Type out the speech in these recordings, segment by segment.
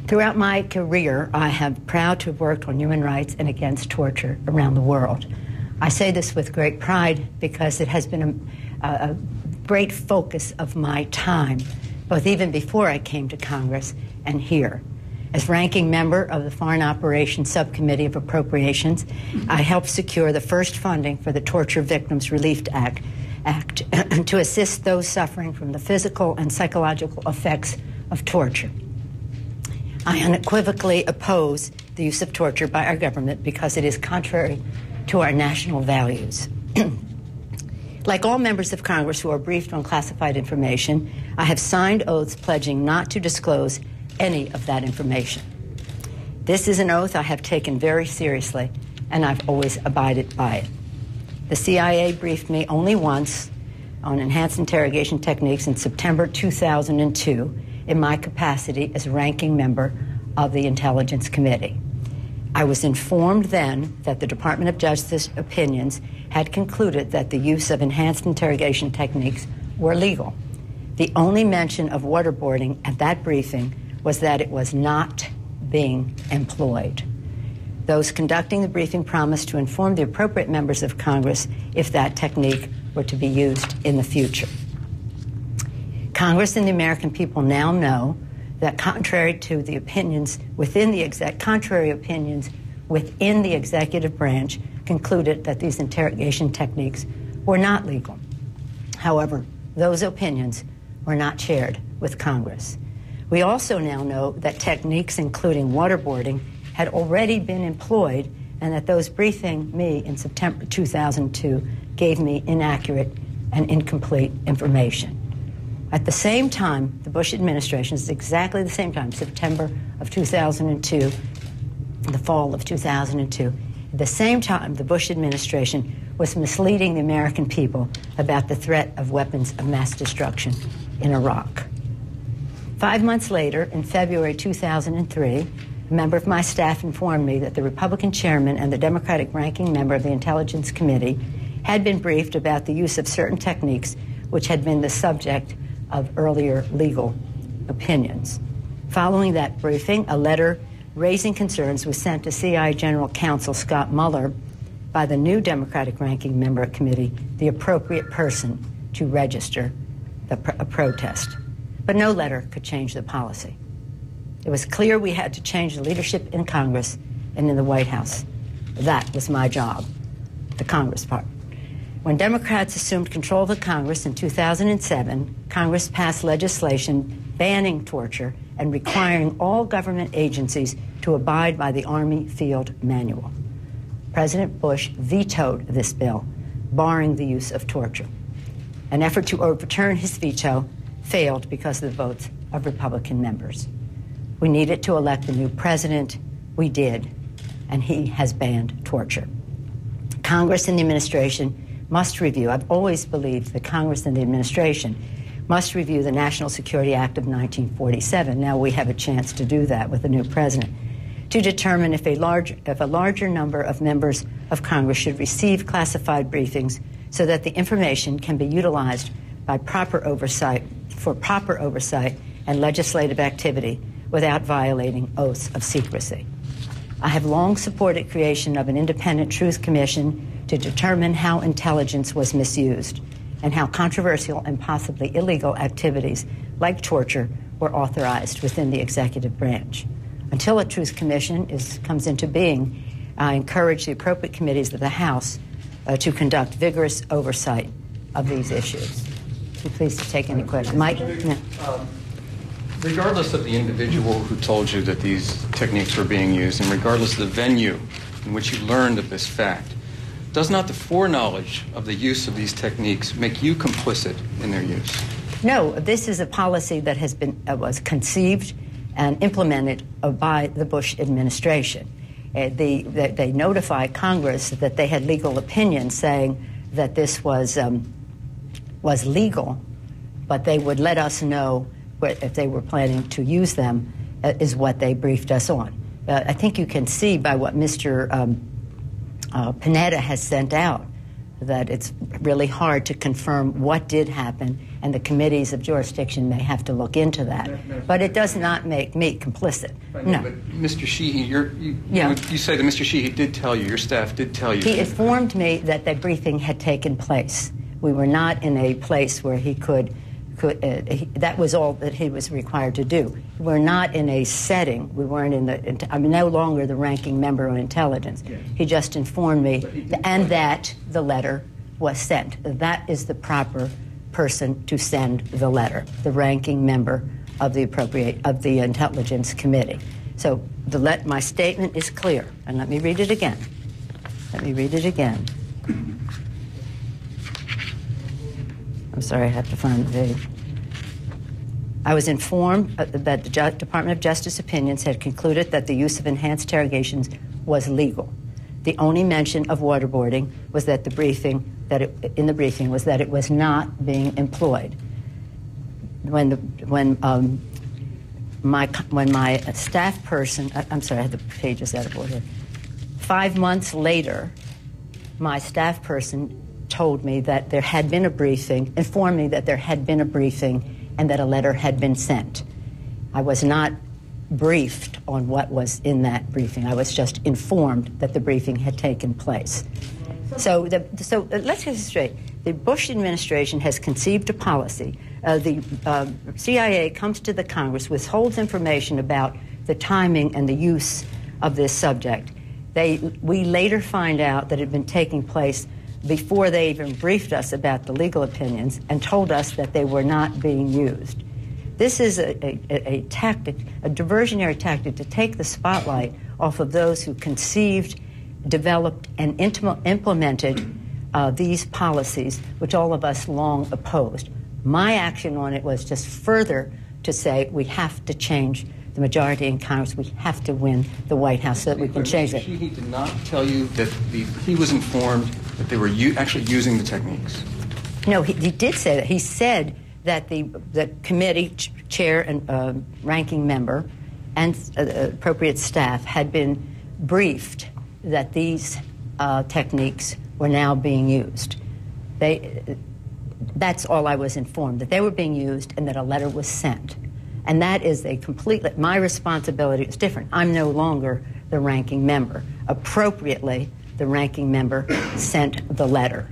Throughout my career, I have proud to have worked on human rights and against torture around the world. I say this with great pride because it has been a great focus of my time, both even before I came to Congress and here. As ranking member of the Foreign Operations Subcommittee of Appropriations, I helped secure the first funding for the Torture Victims Relief Act to assist those suffering from the physical and psychological effects of torture. I unequivocally oppose the use of torture by our government because it is contrary to our national values. Like all members of Congress who are briefed on classified information, I have signed oaths pledging not to disclose any of that information. This is an oath I have taken very seriously, and I've always abided by it. The CIA briefed me only once on enhanced interrogation techniques in September 2002 in my capacity as ranking member of the Intelligence Committee. I was informed then that the Department of Justice opinions had concluded that the use of enhanced interrogation techniques were legal. The only mention of waterboarding at that briefing was that it was not being employed. Those conducting the briefing promised to inform the appropriate members of Congress if that technique were to be used in the future. Congress and the American people now know that contrary to the opinions within the executive branch concluded that these interrogation techniques were not legal. However, those opinions were not shared with Congress. We also now know that techniques including waterboarding had already been employed and that those briefing me in September 2002 gave me inaccurate and incomplete information. At the same time, the Bush administration, is exactly the same time, September of 2002, the fall of 2002, at the same time, the Bush administration was misleading the American people about the threat of weapons of mass destruction in Iraq. 5 months later, in February 2003, a member of my staff informed me that the Republican chairman and the Democratic ranking member of the Intelligence Committee had been briefed about the use of certain techniques which had been the subject of earlier legal opinions. Following that briefing, a letter raising concerns was sent to CIA General Counsel Scott Mueller by the new Democratic ranking member of the committee, the appropriate person to register a protest. But no letter could change the policy. It was clear we had to change the leadership in Congress and in the White House. That was my job, the Congress part. When Democrats assumed control of the Congress in 2007, Congress passed legislation banning torture and requiring all government agencies to abide by the Army Field Manual. President Bush vetoed this bill, barring the use of torture. An effort to overturn his veto failed because of the votes of Republican members. We needed to elect a new president. We did, and he has banned torture. Congress and the administration must review. I've always believed that Congress and the administration must review the National Security Act of 1947. Now we have a chance to do that with the new president, to determine if a larger number of members of Congress should receive classified briefings so that the information can be utilized by proper oversight and legislative activity without violating oaths of secrecy. I have long supported creation of an independent truth commission to determine how intelligence was misused and how controversial and possibly illegal activities like torture were authorized within the executive branch. Until a truth commission comes into being, I encourage the appropriate committees of the House to conduct vigorous oversight of these issues. Would you please take any questions? Mike? Yeah. Regardless of the individual who told you that these techniques were being used, and regardless of the venue in which you learned of this fact, does not the foreknowledge of the use of these techniques make you complicit in their use? No, this is a policy that has been was conceived and implemented by the Bush administration. They notified Congress that they had legal opinions saying that this was legal, but they would let us know if they were planning to use them, is what they briefed us on. I think you can see by what Mr. Panetta has sent out that it's really hard to confirm what did happen, and the committees of jurisdiction may have to look into that. But it does not make me complicit. No. But Mr. Sheehy, you say that Mr. Sheehy did tell you, your staff did tell you. He informed me that the briefing had taken place. We were not in a place where he could that was all that he was required to do. We're not in a setting. We weren't I'm no longer the ranking member on intelligence. Yes. He just informed me, and that the letter was sent. That is the proper person to send the letter, the ranking member of the Intelligence Committee. So my statement is clear, and let me read it again. I'm sorry, I have to find the page. I was informed that the Department of Justice opinions had concluded that the use of enhanced interrogations was legal. The only mention of waterboarding was that in the briefing was that it was not being employed. When my staff person, I'm sorry, I had the pages out of order. 5 months later, my staff person told me that there had been a briefing, informed me that there had been a briefing and that a letter had been sent. I was not briefed on what was in that briefing. I was just informed that the briefing had taken place. So let's get this straight. The Bush administration has conceived a policy. The CIA comes to the Congress, withholds information about the timing and the use of this subject. We later find out that it had been taking place before they even briefed us about the legal opinions and told us that they were not being used. This is a tactic, a diversionary tactic to take the spotlight off of those who conceived, developed, and implemented these policies, which all of us long opposed. My action on it was just further to say we have to change the majority in Congress. We have to win the White House so that we can change it. He did not tell you that he was informed that they were actually using the techniques. No, he did say that. He said that the committee chair and ranking member and appropriate staff had been briefed that these techniques were now being used. That's all I was informed, that they were being used and that a letter was sent. And that is my responsibility is different. I'm no longer the ranking member. Appropriately, the ranking member sent the letter.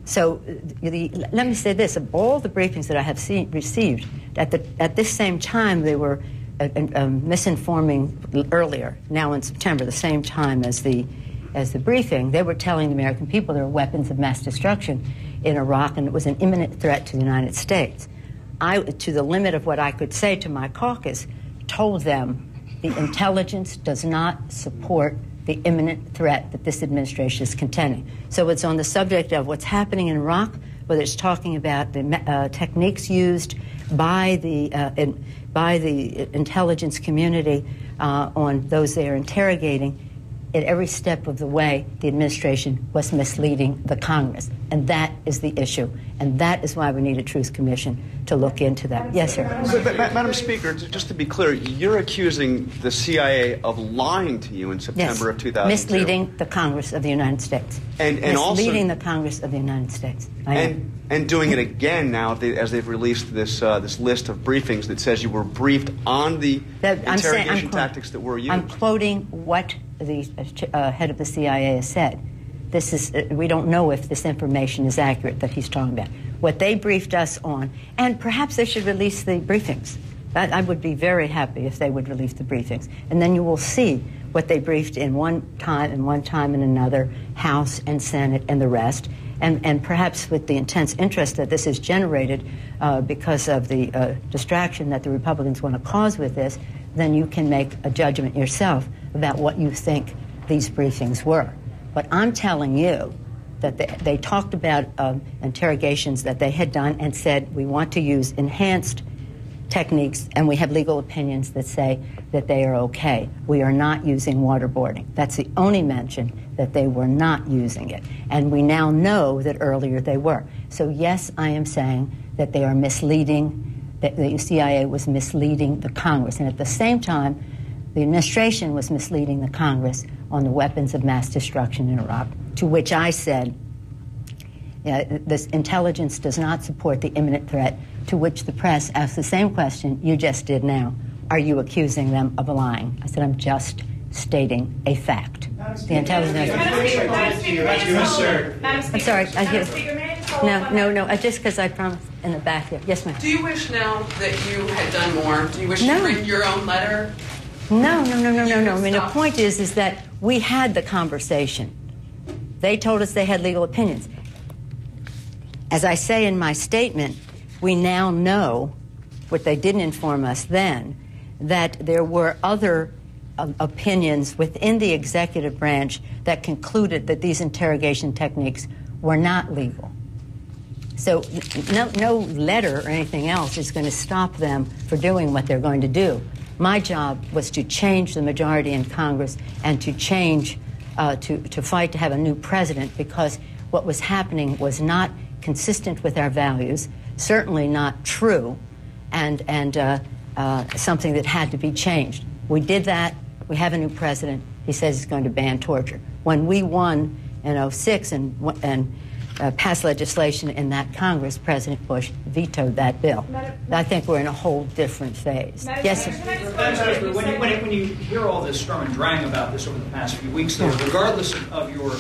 So let me say this, of all the briefings that I have received, at this same time they were misinforming earlier, now in September, the same time as the briefing, they were telling the American people there were weapons of mass destruction in Iraq and it was an imminent threat to the United States. I, to the limit of what I could say to my caucus, told them the intelligence does not support the imminent threat that this administration is contending. So it's on the subject of what's happening in Iraq, whether it's talking about the techniques used by the intelligence community on those they are interrogating. At every step of the way, the administration was misleading the Congress. And that is the issue. And that is why we need a Truth Commission to look into that. Yes, sir. Madam Speaker, just to be clear, you're accusing the CIA of lying to you in September of 2002. Misleading the Congress of the United States. And misleading the Congress of the United States. And doing it again now as they've released this list of briefings that says you were briefed on the interrogation tactics that were used. I'm quoting what the head of the CIA has said. We don't know if this information is accurate that he's talking about. What they briefed us on, and perhaps they should release the briefings. I would be very happy if they would release the briefings. And then you will see what they briefed in one time in another, House and Senate and the rest. And perhaps with the intense interest that this has generated because of the distraction that the Republicans want to cause with this, then you can make a judgment yourself about what you think these briefings were. But I'm telling you that they talked about interrogations that they had done and said we want to use enhanced techniques, and we have legal opinions that say that they are okay. We are not using waterboarding. That's the only mention that they were not using it. And we now know that earlier they were. So yes, I am saying that they are misleading, that the CIA was misleading the Congress. And at the same time, the administration was misleading the Congress on the weapons of mass destruction in Iraq, to which I said, This intelligence does not support the imminent threat, to which the press asked the same question you just did now. Are you accusing them of lying? I said, I'm just stating a fact. The intelligence... I'm sorry. No. Just because I promised in the back here. Yes, ma'am. Do you wish now that you had done more? Do you wish you'd written your own letter? No. I mean, the point is that we had the conversation. They told us they had legal opinions. As I say in my statement, we now know, what they didn't inform us then, that there were other opinions within the executive branch that concluded that these interrogation techniques were not legal. So no letter or anything else is going to stop them for doing what they're going to do. My job was to change the majority in Congress and to change, to fight to have a new president, because what was happening was not consistent with our values, certainly not true, and something that had to be changed. We did that. We have a new president. He says he's going to ban torture. When we won in 2006 and passed legislation in that Congress, President Bush vetoed that bill. I think we're in a whole different phase. Yes, sir. When you hear all this storm and drang about this over the past few weeks, though, regardless of your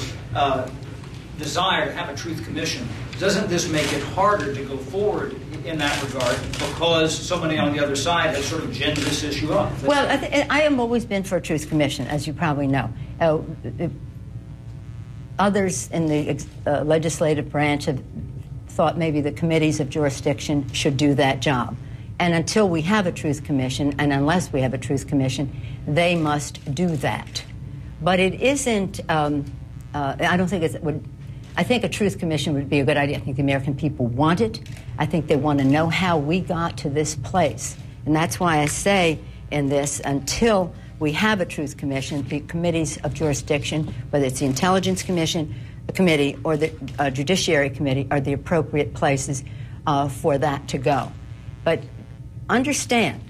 desire to have a truth commission, doesn't this make it harder to go forward in that regard because somebody on the other side has sort of ginned this issue up? Well, I have always been for a truth commission, as you probably know. Others in the legislative branch have thought maybe the committees of jurisdiction should do that job. And until we have a truth commission, and unless we have a truth commission, they must do that. But it isn't, I don't think it would, I think a truth commission would be a good idea. I think the American people want it. I think they want to know how we got to this place. And that's why I say in this, until we have a truth commission, the committees of jurisdiction, whether it's the Intelligence Commission, the committee, or the Judiciary Committee, are the appropriate places for that to go. But understand,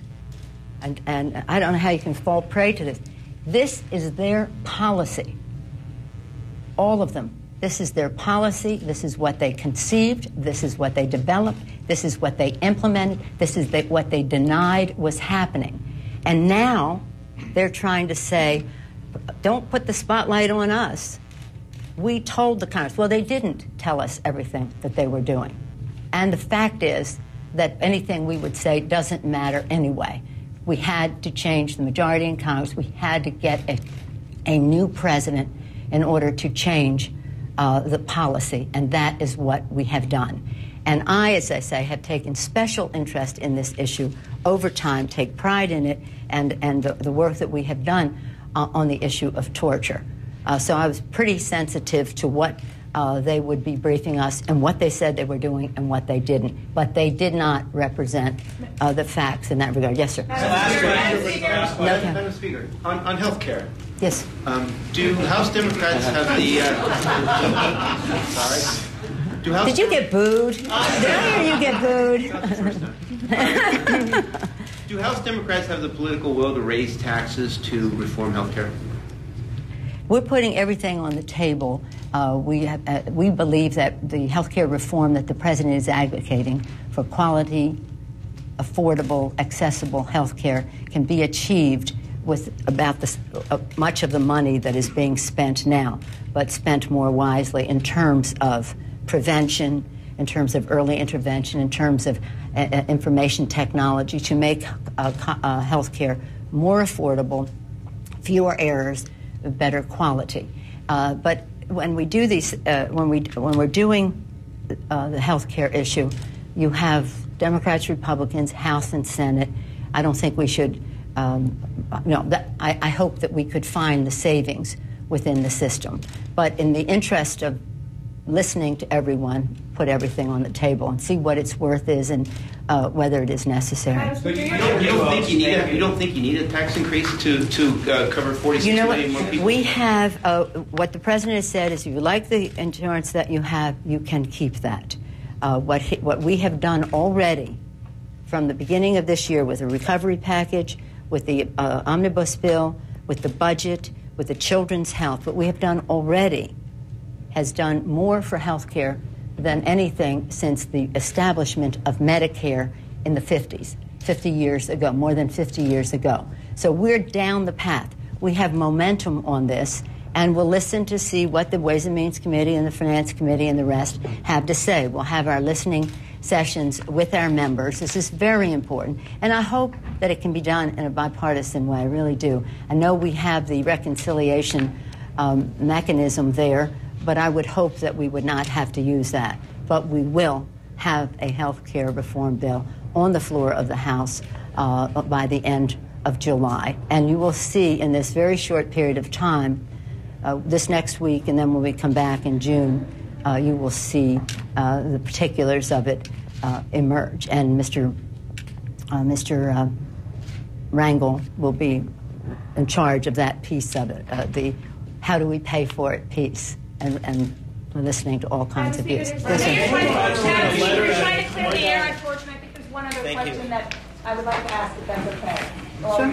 and I don't know how you can fall prey to this, this is their policy. All of them. This is their policy. This is what they conceived. This is what they developed. This is what they implemented. This is what they denied was happening. And now they're trying to say, don't put the spotlight on us. We told the Congress. Well, they didn't tell us everything that they were doing. And the fact is that anything we would say doesn't matter anyway. We had to change the majority in Congress. We had to get a new president in order to change the policy, and that is what we have done. And I, as I say, have taken special interest in this issue over time, take pride in it, and the work that we have done on the issue of torture. So I was pretty sensitive to what they would be briefing us and what they said they were doing and what they didn't. But they did not represent the facts in that regard. Yes, sir. Madam Speaker, on health care. Yes. Do House Democrats have the... sorry. Did you get booed? Did I hear you get booed? Do House Democrats have the political will to raise taxes to reform health care? We're putting everything on the table. We believe that the health care reform that the president is advocating for quality, affordable, accessible health care can be achieved with about much of the money that is being spent now, but spent more wisely in terms of prevention, in terms of early intervention, in terms of information technology to make health care more affordable, fewer errors, better quality. But when we do these, when we're doing the health care issue, you have Democrats, Republicans, House and Senate. I don't think we should. I hope that we could find the savings within the system. But in the interest of listening to everyone, put everything on the table and see what its worth is and whether it is necessary. But you don't think you need a tax increase to cover 46 million more people? We have what the president has said is if you like the insurance that you have, you can keep that. What we have done already from the beginning of this year with the recovery package, with the omnibus bill, with the budget, with the children's health, what we have done already has done more for health care than anything since the establishment of Medicare in the 50s, 50 years ago, more than 50 years ago. So we're down the path. We have momentum on this, and we'll listen to see what the Ways and Means Committee and the Finance Committee and the rest have to say. We'll have our listening sessions with our members. This is very important, and I hope that it can be done in a bipartisan way. I really do. I know we have the reconciliation mechanism there, but I would hope that we would not have to use that. But we will have a health care reform bill on the floor of the House by the end of July. And you will see in this very short period of time, this next week, and then when we come back in June, you will see the particulars of it emerge. And Mr. Rangel will be in charge of that piece of it, the how do we pay for it piece, and we're listening to all kinds of views. We're trying to clear the air, unfortunately. I think there's one other question that I would like to ask, if that's okay.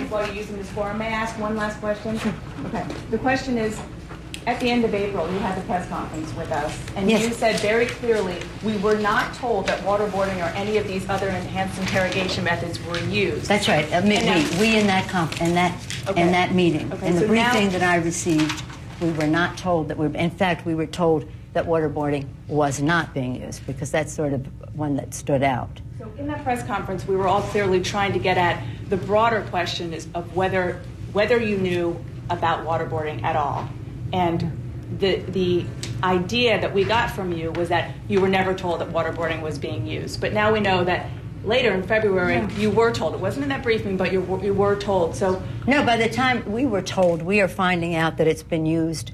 While you're using this forum, may I ask one last question? Sure. Okay. The question is, at the end of April, you had the press conference with us, and you said very clearly, we were not told that waterboarding or any of these other enhanced interrogation methods were used. That's right. We in that meeting, in the briefing that I received, we were not told that in fact, we were told that waterboarding was not being used, because that's sort of one that stood out. So in that press conference, we were all clearly trying to get at the broader question of whether you knew about waterboarding at all. And the idea that we got from you was that you were never told that waterboarding was being used. But now we know that later in February, you were told. It wasn't in that briefing, but you were told. So no, by the time we were told, we are finding out that it's been used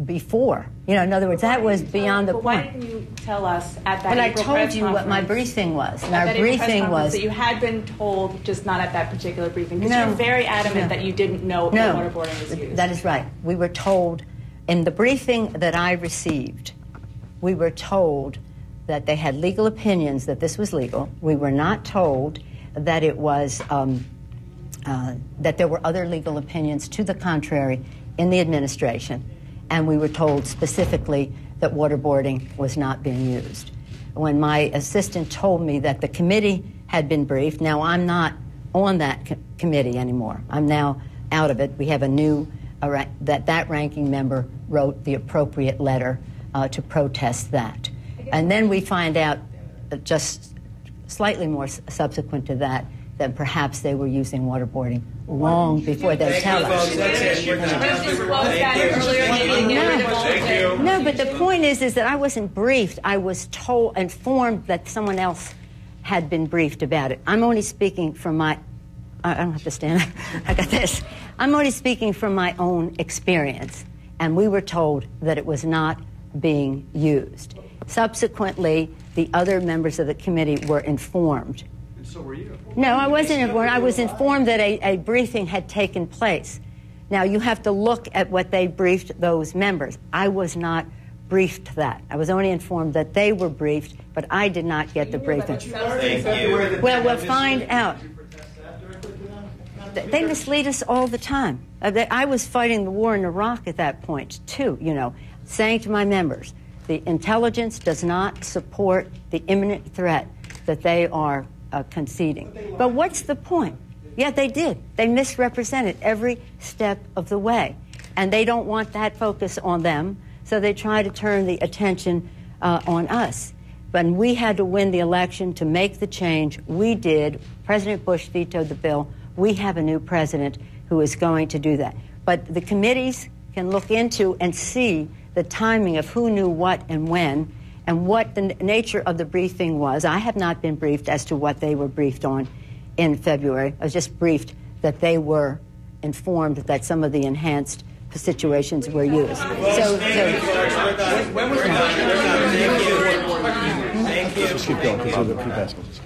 before. You know, in other words, that was beyond the point. Why didn't you tell us at that April press conference? But I told you what my briefing was. And our briefing was that you had been told, just not at that particular briefing. Because you're very adamant that you didn't know that waterboarding was used. That is right. We were told in the briefing that I received, we were told that they had legal opinions that this was legal. We were not told that it was that there were other legal opinions to the contrary in the administration. And we were told specifically that waterboarding was not being used. When my assistant told me that the committee had been briefed, now I'm not on that committee anymore. I'm now out of it. We have a new, that ranking member wrote the appropriate letter to protest that. And then we find out, just slightly more subsequent to that perhaps they were using waterboarding long before they tell us. No, but the point is that I wasn't briefed. I was informed that someone else had been briefed about it. I'm only speaking from my, I don't have to stand up. I got this. I'm only speaking from my own experience. And we were told that it was not being used. Subsequently, the other members of the committee were informed. And so were you? No, I wasn't informed. I was informed that a briefing had taken place. Now, you have to look at what they briefed those members. I was not briefed that. I was only informed that they were briefed, but I did not get the briefing. Well, we'll find out. They mislead us all the time. I was fighting the war in Iraq at that point, too, you know, saying to my members, the intelligence does not support the imminent threat that they are conceding. But what's the point? Yeah, they did. They misrepresented every step of the way. And they don't want that focus on them, so they try to turn the attention on us. But we had to win the election to make the change. We did. President Bush vetoed the bill. We have a new president who is going to do that. But the committees can look into and see the timing of who knew what and when, and what the nature of the briefing was. I have not been briefed as to what they were briefed on in February. I was just briefed that they were informed that some of the enhanced situations were used. So when was the Let's keep going because we're the few baskets.